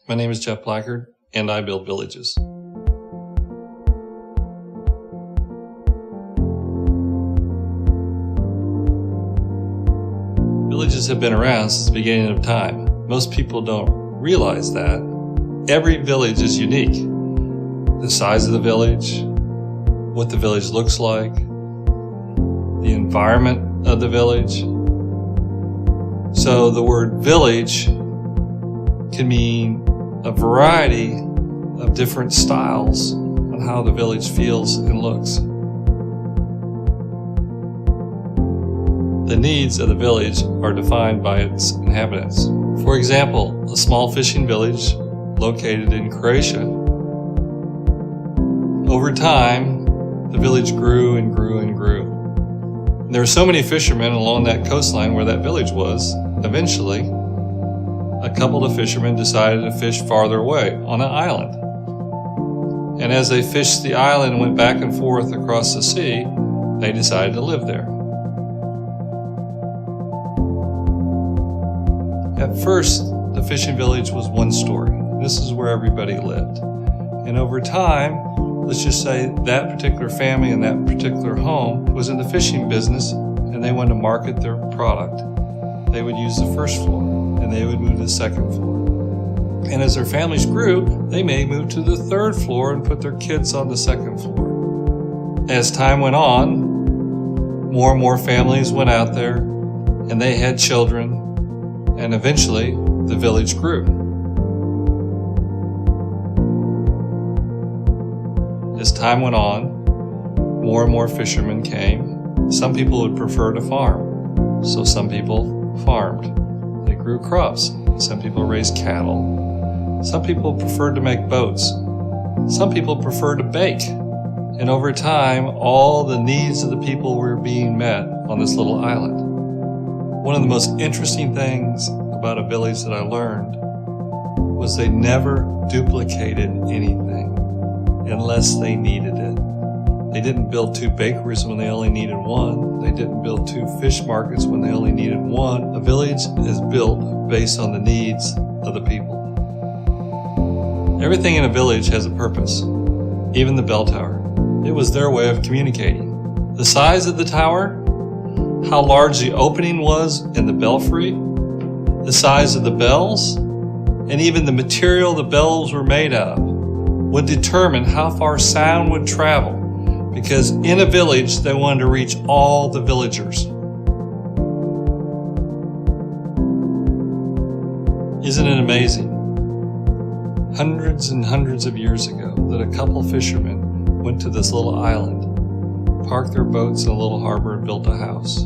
My name is Jeff Blackard, and I build villages. Villages have been around since the beginning of time. Most people don't realize that. Every village is unique. The size of the village, what the village looks like, the environment of the village. So the word village can mean a variety of different styles on how the village feels and looks. The needs of the village are defined by its inhabitants. For example, a small fishing village located in Croatia. Over time, the village grew and grew and grew. There were so many fishermen along that coastline where that village was, eventually, a couple of fishermen decided to fish farther away on an island. And as they fished the island and went back and forth across the sea, they decided to live there. At first, the fishing village was one story. This is where everybody lived. And over time, let's just say that particular family and that particular home was in the fishing business and they wanted to market their product. They would use the first floor and they would move to the second floor. And as their families grew, they may move to the third floor and put their kids on the second floor. As time went on, more and more families went out there and they had children, and eventually the village grew. As time went on, more and more fishermen came. Some people would prefer to farm, so some people farmed. They grew crops. Some people raised cattle. Some people preferred to make boats. Some people preferred to bake. And over time, all the needs of the people were being met on this little island. One of the most interesting things about a village that I learned was they never duplicated anything unless they needed it. They didn't build 2 bakeries when they only needed 1. They didn't build 2 fish markets when they only needed 1. A village is built based on the needs of the people. Everything in a village has a purpose, even the bell tower. It was their way of communicating. The size of the tower, how large the opening was in the belfry, the size of the bells, and even the material the bells were made out of would determine how far sound would travel, because in a village they wanted to reach all the villagers. Isn't it amazing? Hundreds and hundreds of years ago that a couple fishermen went to this little island, parked their boats in a little harbor and built a house.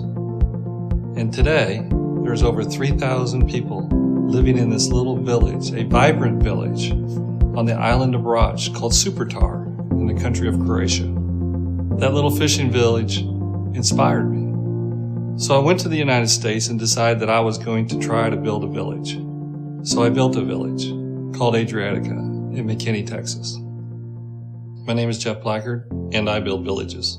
And today, there's over 3,000 people living in this little village, a vibrant village, on the island of Brač called Supetar in the country of Croatia. That little fishing village inspired me. So I went to the United States and decided that I was going to try to build a village. So I built a village called Adriatica in McKinney, Texas. My name is Jeff Blackard, and I build villages.